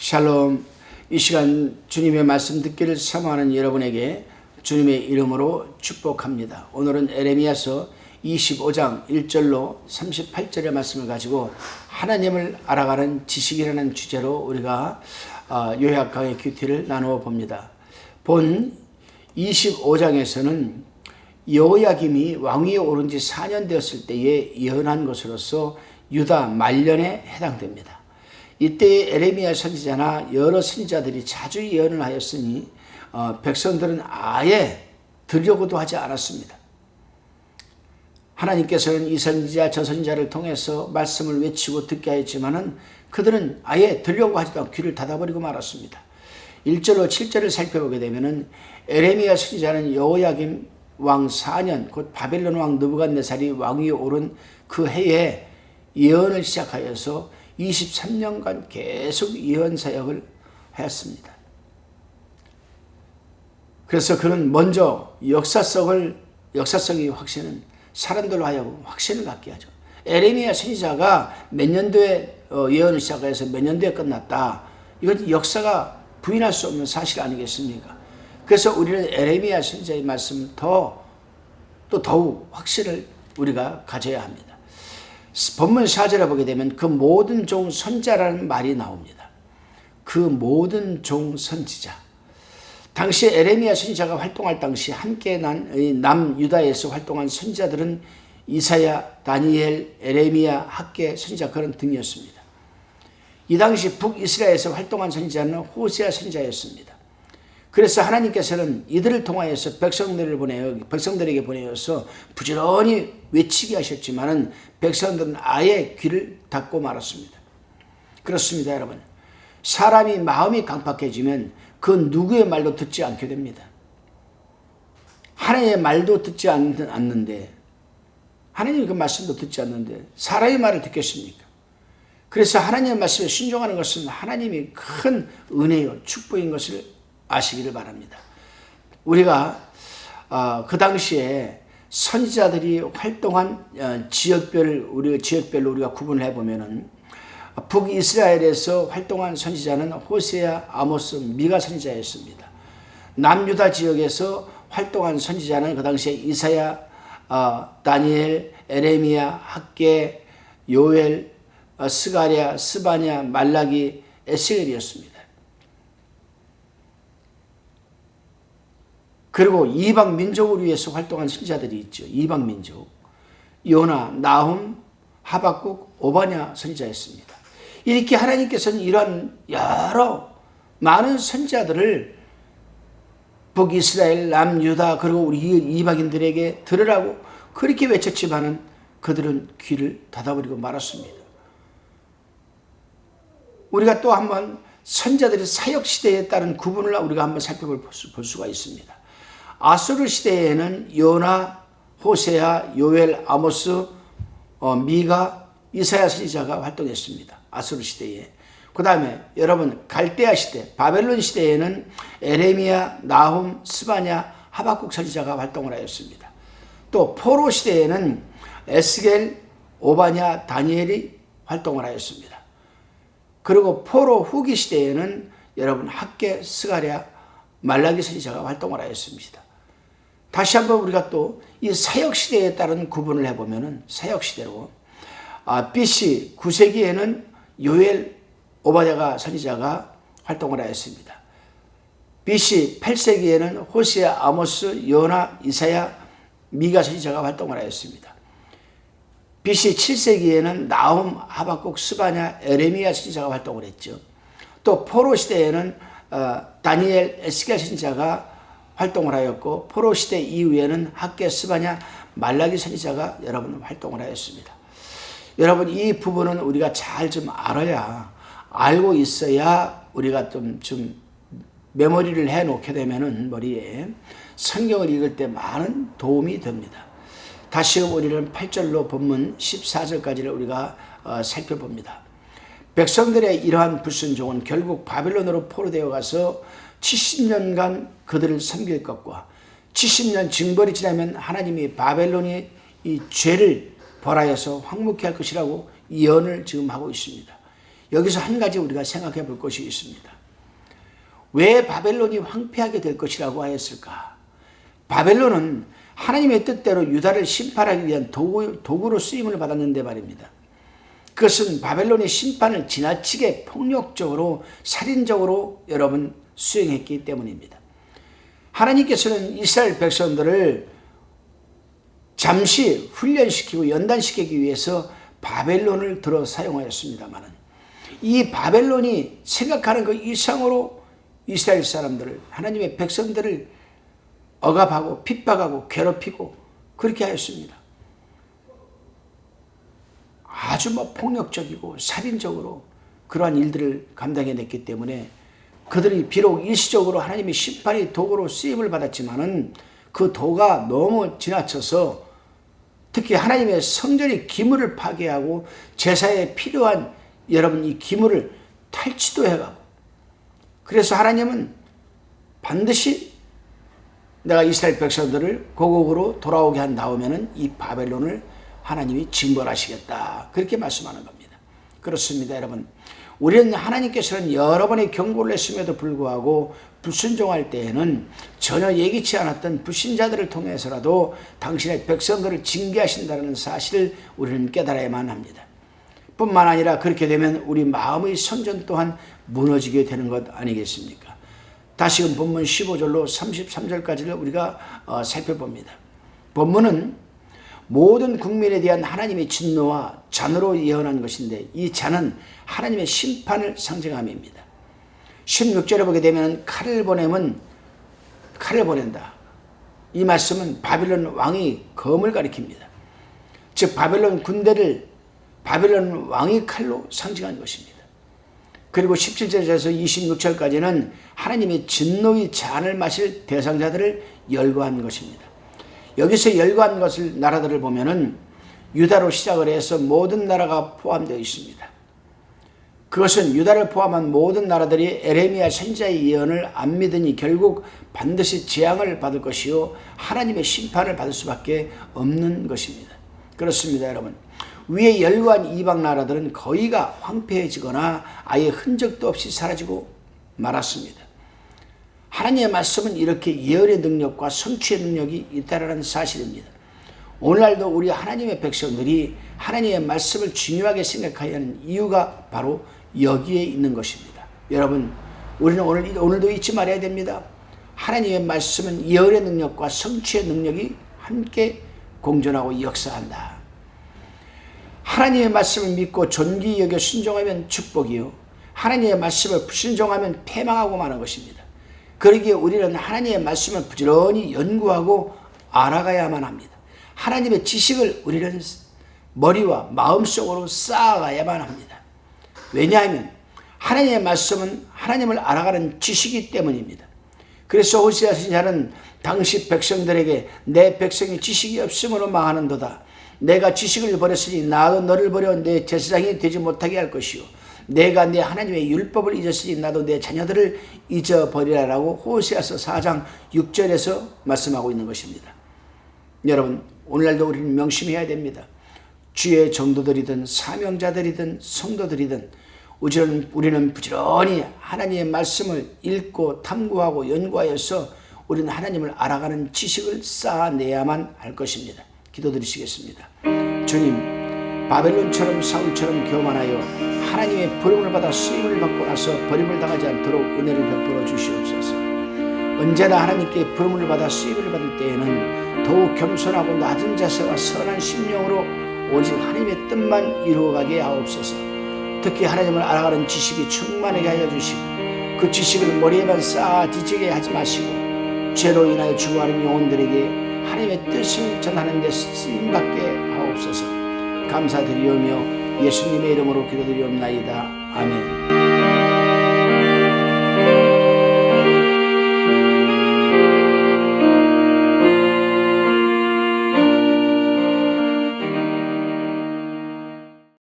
샬롬. 이 시간 주님의 말씀 듣기를 사모하는 여러분에게 주님의 이름으로 축복합니다. 오늘은 에레미야서 25장 1절로 38절의 말씀을 가지고 하나님을 알아가는 지식이라는 주제로 우리가 요약 강의 큐티를 나누어 봅니다. 본 25장에서는 여호야김이 왕위에 오른 지 4년 되었을 때에 예언한 것으로서 유다 말년에 해당됩니다. 이때 에레미야 선지자나 여러 선지자들이 자주 예언을 하였으니 백성들은 아예 들려고도 하지 않았습니다. 하나님께서는 이 선지자 저 선지자를 통해서 말씀을 외치고 듣게 하였지만은 그들은 아예 들려고 하지도 않고 귀를 닫아버리고 말았습니다. 1절로 7절을 살펴보게 되면은 에레미야 선지자는 여호야김 왕 4년 곧 바벨론 왕 느부갓네살이 왕위에 오른 그 해에 예언을 시작하여서 23년간 계속 예언 사역을 하였습니다. 그래서 그는 먼저 역사성의 확신은 사람들로 하여금 확신을 갖게 하죠. 에레미야 선지자가 몇 년도에 예언을 시작해서 몇 년도에 끝났다. 이건 역사가 부인할 수 없는 사실 아니겠습니까? 그래서 우리는 에레미야 선지자의 말씀 더욱 확신을 우리가 가져야 합니다. 본문 4절에 보게 되면 그 모든 종 선지자라는 말이 나옵니다. 그 모든 종 선지자. 당시 에레미야 선지자가 활동할 당시 함께 남유다에서 활동한 선지자들은 이사야, 다니엘, 에레미야, 학개, 선지자 그런 등이었습니다. 이 당시 북이스라엘에서 활동한 선지자는 호세아 선지자였습니다. 그래서 하나님께서는 이들을 통하여서 백성들에게 보내어서 부지런히 외치게 하셨지만은 백성들은 아예 귀를 닫고 말았습니다. 그렇습니다, 여러분. 사람이 마음이 강팍해지면 그 누구의 말도 듣지 않게 됩니다. 하나님의 말도 듣지 않는데, 하나님의 그 말씀도 듣지 않는데 사람의 말을 듣겠습니까? 그래서 하나님의 말씀에 순종하는 것은 하나님이 큰 은혜요 축복인 것을 아시기를 바랍니다. 우리가 그 당시에 선지자들이 활동한 지역별로 우리가 구분을 해보면은 북이스라엘에서 활동한 선지자는 호세아, 아모스, 미가 선지자였습니다. 남유다 지역에서 활동한 선지자는 그 당시에 이사야, 다니엘, 에레미야, 학개, 요엘, 스가랴, 스바냐, 말라기, 에스겔이었습니다. 그리고 이방 민족을 위해서 활동한 선지자들이 있죠. 이방 민족. 요나, 나훔, 하박국, 오바냐 선지자였습니다. 이렇게 하나님께서는 이러한 여러 많은 선지자들을 북이스라엘, 남유다 그리고 우리 이방인들에게 들으라고 그렇게 외쳤지만은 그들은 귀를 닫아버리고 말았습니다. 우리가 또 한번 선지자들의 사역 시대에 따른 구분을 우리가 한번 살펴볼 수가 있습니다. 아수르 시대에는 요나, 호세아, 요엘, 아모스, 미가, 이사야 선지자가 활동했습니다. 아수르 시대에. 그 다음에 여러분 갈대아 시대, 바벨론 시대에는 에레미야, 나훔, 스바냐, 하박국 선지자가 활동을 하였습니다. 또 포로 시대에는 에스겔, 오바냐, 다니엘이 활동을 하였습니다. 그리고 포로 후기 시대에는 여러분 학개, 스가랴, 말라기 선지자가 활동을 하였습니다. 다시 한번 우리가 또 이 사역시대에 따른 구분을 해보면은 사역시대로 BC 9세기에는 요엘, 오바댜가 선지자가 활동을 하였습니다. BC 8세기에는 호세아, 아모스, 요나, 이사야, 미가 선지자가 활동을 하였습니다. BC 7세기에는 나훔, 하박국, 스바냐, 에레미야 선지자가 활동을 했죠. 또 포로 시대에는 다니엘, 에스겔 선지자가 활동을 하였고 포로 시대 이후에는 학개, 스바냐, 말라기 선지자가 여러분 활동을 하였습니다. 여러분 이 부분은 우리가 잘 좀 알고 있어야 우리가 좀 메모리를 해놓게 되면은 머리에 성경을 읽을 때 많은 도움이 됩니다. 다시 우리는 8절로 본문 14절까지를 우리가 살펴봅니다. 백성들의 이러한 불순종은 결국 바벨론으로 포로되어 가서 70년간 그들을 섬길 것과 70년 징벌이 지나면 하나님이 바벨론이 이 죄를 벌하여서 황무케 할 것이라고 예언을 지금 하고 있습니다. 여기서 한 가지 우리가 생각해 볼 것이 있습니다. 왜 바벨론이 황폐하게 될 것이라고 하였을까? 바벨론은 하나님의 뜻대로 유다를 심판하기 위한 도구로 쓰임을 받았는데 말입니다. 그것은 바벨론의 심판을 지나치게 폭력적으로 살인적으로 여러분 수행했기 때문입니다. 하나님께서는 이스라엘 백성들을 잠시 훈련시키고 연단시키기 위해서 바벨론을 들어 사용하였습니다만 이 바벨론이 생각하는 그 이상으로 이스라엘 사람들을, 하나님의 백성들을 억압하고 핍박하고 괴롭히고 그렇게 하였습니다. 아주 폭력적이고 살인적으로 그러한 일들을 감당해냈기 때문에 그들이 비록 일시적으로 하나님의 심판의 도구로 쓰임을 받았지만은 그 도가 너무 지나쳐서 특히 하나님의 성전의 기물을 파괴하고 제사에 필요한 여러분 이 기물을 탈취도 해가고, 그래서 하나님은 반드시 내가 이스라엘 백성들을 고국으로 돌아오게 한 다음에는 이 바벨론을 하나님이 징벌하시겠다, 그렇게 말씀하는 겁니다. 그렇습니다, 여러분. 우리는 하나님께서는 여러 번의 경고를 했음에도 불구하고 불순종할 때에는 전혀 예기치 않았던 불신자들을 통해서라도 당신의 백성들을 징계하신다는 사실을 우리는 깨달아야만 합니다. 뿐만 아니라 그렇게 되면 우리 마음의 성전 또한 무너지게 되는 것 아니겠습니까? 다시금 본문 15절로 33절까지를 우리가 살펴봅니다. 본문은 모든 국민에 대한 하나님의 진노와 잔으로 예언한 것인데 이 잔은 하나님의 심판을 상징함입니다. 16절에 보게 되면 칼을 보낸다. 이 말씀은 바벨론 왕이 검을 가리킵니다. 즉 바벨론 군대를 바벨론 왕의 칼로 상징한 것입니다. 그리고 17절에서 26절까지는 하나님의 진노의 잔을 마실 대상자들을 열거한 것입니다. 여기서 열거한 것을 나라들을 보면은 유다로 시작을 해서 모든 나라가 포함되어 있습니다. 그것은 유다를 포함한 모든 나라들이 에레미야 선지자의 예언을 안 믿으니 결국 반드시 재앙을 받을 것이요 하나님의 심판을 받을 수밖에 없는 것입니다. 그렇습니다, 여러분. 위에 열거한 이방 나라들은 거의가 황폐해지거나 아예 흔적도 없이 사라지고 말았습니다. 하나님의 말씀은 이렇게 예언의 능력과 성취의 능력이 있다는 사실입니다. 오늘날도 우리 하나님의 백성들이 하나님의 말씀을 중요하게 생각해야 하는 이유가 바로 여기에 있는 것입니다. 여러분, 우리는 오늘도 잊지 말아야 됩니다. 하나님의 말씀은 예언의 능력과 성취의 능력이 함께 공존하고 역사한다. 하나님의 말씀을 믿고 존귀히 여겨 순종하면 축복이요 하나님의 말씀을 불순종하면 패망하고 마는 것입니다. 그러기에 우리는 하나님의 말씀을 부지런히 연구하고 알아가야만 합니다. 하나님의 지식을 우리는 머리와 마음속으로 쌓아가야만 합니다. 왜냐하면 하나님의 말씀은 하나님을 알아가는 지식이기 때문입니다. 그래서 호세아 선지자는 당시 백성들에게 내 백성이 지식이 없으므로 망하는도다. 내가 지식을 버렸으니 나도 너를 버려 내 제사장이 되지 못하게 할 것이요 내가 내 하나님의 율법을 잊었으니 나도 내 자녀들을 잊어버리라라고 호세아서 4장 6절에서 말씀하고 있는 것입니다. 여러분, 오늘날도 우리는 명심해야 됩니다. 주의 정도들이든 사명자들이든 성도들이든 우리는 부지런히 하나님의 말씀을 읽고 탐구하고 연구하여서 우리는 하나님을 알아가는 지식을 쌓아내야만 할 것입니다. 기도드리시겠습니다. 주님, 바벨론처럼 사울처럼 교만하여 하나님의 부름을 받아 쓰임을 받고 나서 버림을 당하지 않도록 은혜를 베풀어 주시옵소서. 언제나 하나님께 부름을 받아 쓰임을 받을 때에는 더욱 겸손하고 낮은 자세와 선한 심령으로 오직 하나님의 뜻만 이루어가게 하옵소서. 특히 하나님을 알아가는 지식이 충만하게 하여 주시고 그 지식을 머리에만 쌓아 뒤지게 하지 마시고 죄로 인하여 죽어가는 영혼들에게 하나님의 뜻을 전하는 데 쓰임받게 하옵소서. 감사드리오며 예수님의 이름으로 기도드리옵나이다. 아멘.